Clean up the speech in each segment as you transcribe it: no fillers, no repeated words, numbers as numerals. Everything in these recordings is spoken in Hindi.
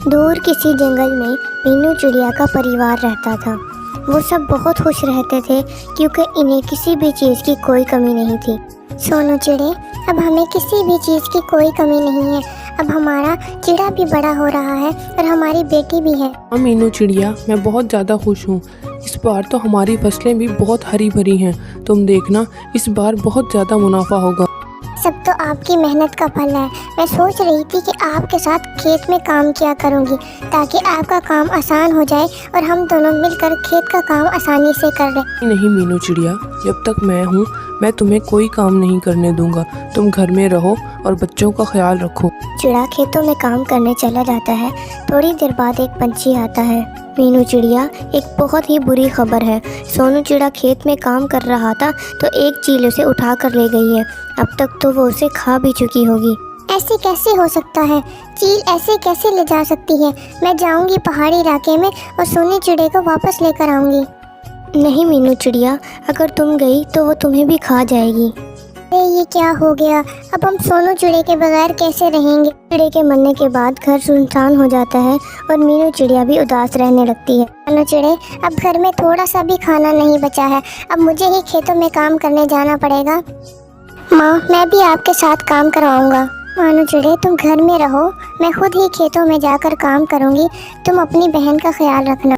दूर किसी जंगल में मीनू चिड़िया का परिवार रहता था। वो सब बहुत खुश रहते थे क्योंकि इन्हें किसी भी चीज़ की कोई कमी नहीं थी। सोनू चिड़े, अब हमें किसी भी चीज़ की कोई कमी नहीं है। अब हमारा चिड़ा भी बड़ा हो रहा है और हमारी बेटी भी है। हाँ मीनू चिड़िया, मैं बहुत ज़्यादा खुश हूँ। इस बार तो हमारी फसलें भी बहुत हरी भरी हैं। तुम देखना, इस बार बहुत ज़्यादा मुनाफा होगा। सब तो आपकी मेहनत का फल है। मैं सोच रही थी कि आपके साथ खेत में काम किया करूँगी ताकि आपका काम आसान हो जाए और हम दोनों मिलकर खेत का काम आसानी से कर लें। नहीं मीनू चिड़िया, जब तक मैं हूँ मैं तुम्हें कोई काम नहीं करने दूंगा। तुम घर में रहो और बच्चों का ख्याल रखो। चिड़ा खेतों में काम करने चला जाता है। थोड़ी देर बाद एक पंछी आता है। मीनू चिड़िया, एक बहुत ही बुरी खबर है। सोनू चिड़ा खेत में काम कर रहा था तो एक चील उसे उठा कर ले गई है। अब तक तो वो उसे खा भी चुकी होगी। ऐसे कैसे हो सकता है? चील ऐसे कैसे ले जा सकती है? मैं जाऊंगी पहाड़ी इलाके में और सोनू चिड़े को वापस लेकर आऊंगी। नहीं मीनू चिड़िया, अगर तुम गई तो वो तुम्हें भी खा जाएगी। अरे ये क्या हो गया? अब हम सोनू चिड़े के बगैर कैसे रहेंगे? चिड़े के मरने के बाद घर सुनसान हो जाता है और मीनू चिड़िया भी उदास रहने लगती है। मीनू चिड़े, अब घर में थोड़ा सा भी खाना नहीं बचा है। अब मुझे ही खेतों में काम करने जाना पड़ेगा। माँ, मैं भी आपके साथ काम करवाऊंगा। मानो चिड़े, तुम घर में रहो, मैं खुद ही खेतों में जाकर काम करूंगी। तुम अपनी बहन का ख्याल रखना।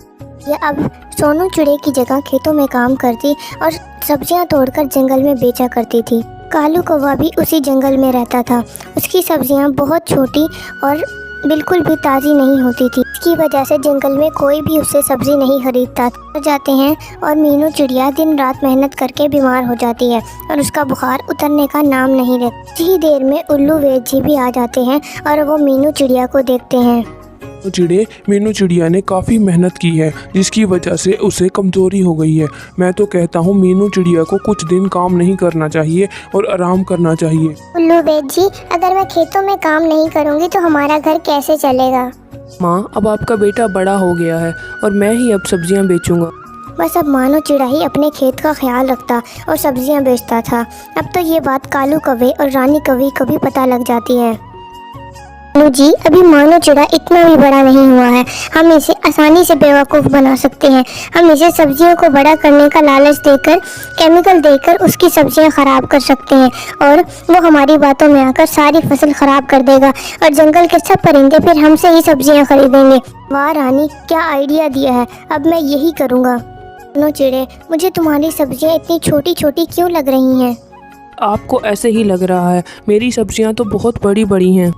ये अब सोनू चिड़े की जगह खेतों में काम करती और सब्जियां तोड़कर जंगल में बेचा करती थी। कालू कौवा भी उसी जंगल में रहता था। उसकी सब्जियां बहुत छोटी और बिल्कुल भी ताज़ी नहीं होती थी। इसकी वजह से जंगल में कोई भी उससे सब्जी नहीं खरीदता था। जाते हैं और मीनू चिड़िया दिन रात मेहनत करके बीमार हो जाती है और उसका बुखार उतरने का नाम नहीं लेता। इसी देर में उल्लू वैद जी भी आ जाते हैं और वो मीनू चिड़िया को देखते हैं। चिड़े, मीनू चिड़िया ने काफ़ी मेहनत की है जिसकी वजह से उसे कमज़ोरी हो गई है। मैं तो कहता हूँ मीनू चिड़िया को कुछ दिन काम नहीं करना चाहिए और आराम करना चाहिए। उल्लू वैद जी, अगर मैं खेतों में काम नहीं करूँगी तो हमारा घर कैसे चलेगा? माँ, अब आपका बेटा बड़ा हो गया है और मैं ही अब सब्जियाँ बेचूंगा। बस अब मानो चिड़ा ही अपने खेत का ख्याल रखता और सब्जियां बेचता था। अब तो ये बात कालू कौवे और रानी कौवे को भी पता लग जाती है। मीनू जी, अभी मानो चिड़ा इतना भी बड़ा नहीं हुआ है। हम इसे आसानी से बेवकूफ़ बना सकते हैं। हम इसे सब्जियों को बड़ा करने का लालच देकर, केमिकल देकर उसकी सब्जियां खराब कर सकते हैं और वो हमारी बातों में आकर सारी फसल खराब कर देगा और जंगल के सब परिंदे फिर हमसे ही सब्जियां खरीदेंगे। वाह रानी, क्या आइडिया दिया है। अब मैं यही करूँगा। मीनू चिड़े, मुझे तुम्हारी सब्जियां इतनी छोटी छोटी क्यों लग रही हैं? आपको ऐसे ही लग रहा है, मेरी सब्जियाँ तो बहुत बड़ी बड़ी हैं।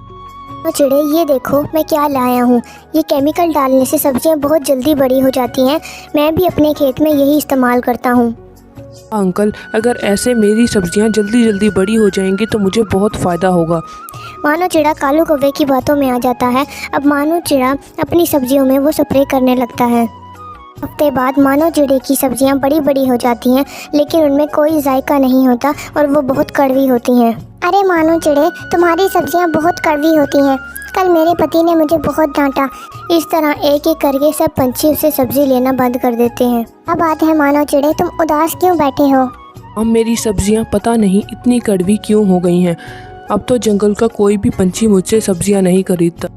चिड़े, ये देखो मैं क्या लाया हूँ। ये केमिकल डालने से सब्जियाँ बहुत जल्दी बड़ी हो जाती हैं। मैं भी अपने खेत में यही इस्तेमाल करता हूँ। अंकल, अगर ऐसे मेरी सब्जियां जल्दी जल्दी बड़ी हो जाएंगी तो मुझे बहुत फ़ायदा होगा। मानो चिड़ा कालू कौवे की बातों में आ जाता है। अब मानो चिड़ा अपनी सब्जियों में वो स्प्रे करने लगता है। हफ्ते बाद मानो चिड़े की सब्जियां बड़ी बड़ी हो जाती हैं, लेकिन उनमें कोई जायका नहीं होता और वो बहुत कड़वी होती हैं। अरे मानो चिड़े, तुम्हारी सब्जियां बहुत कड़वी होती हैं। कल मेरे पति ने मुझे बहुत डांटा। इस तरह एक एक करके सब पंछी उससे सब्जी लेना बंद कर देते हैं। अब बात है मानो चिड़े, तुम उदास क्यों बैठे हो? अब मेरी सब्जियां पता नहीं इतनी कड़वी क्यों हो गई हैं। अब तो जंगल का कोई भी पंछी मुझसे सब्जियां नहीं खरीदता।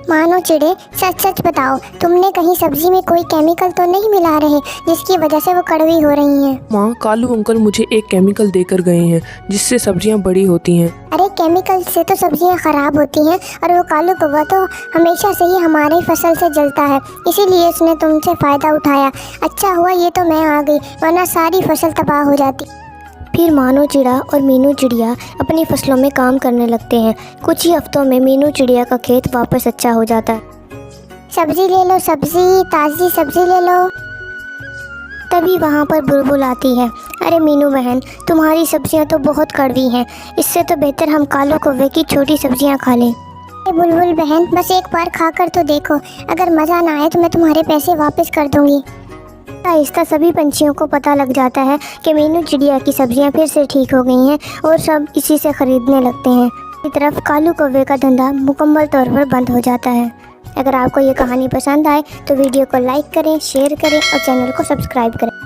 मानो चिड़े, सच सच बताओ, तुमने कहीं सब्जी में कोई केमिकल तो नहीं मिला रहे जिसकी वजह से वो कड़वी हो रही हैं? माँ, कालू अंकल मुझे एक केमिकल देकर गए हैं जिससे सब्जियां बड़ी होती हैं। अरे केमिकल से तो सब्जियां खराब होती हैं और वो कालू कौवा तो हमेशा से ही हमारी फसल से जलता है, इसीलिए उसने तुमसे फ़ायदा उठाया। अच्छा हुआ ये तो मैं आ गई, वरना सारी फसल तबाह हो जाती। फिर मानो चिड़ा और मीनू चिड़िया अपनी फसलों में काम करने लगते हैं। कुछ ही हफ्तों में मीनू चिड़िया का खेत वापस अच्छा हो जाता है। सब्जी ले लो, सब्जी, ताज़ी सब्जी ले लो। तभी वहाँ पर बुलबुल आती है। अरे मीनू बहन, तुम्हारी सब्जियाँ तो बहुत कड़वी हैं। इससे तो बेहतर हम कालू कौवे की छोटी सब्जियाँ खा लें। बुलबुल बहन, बस एक बार खा कर तो देखो। अगर मज़ा ना आए तो मैं तुम्हारे पैसे वापस कर दूँगी। आहिस्ता सभी पंछियों को पता लग जाता है कि मीनू चिड़िया की सब्जियां फिर से ठीक हो गई हैं और सब इसी से ख़रीदने लगते हैं। इस तरफ कालू कौवे का धंधा मुकम्मल तौर पर बंद हो जाता है। अगर आपको ये कहानी पसंद आए तो वीडियो को लाइक करें, शेयर करें और चैनल को सब्सक्राइब करें।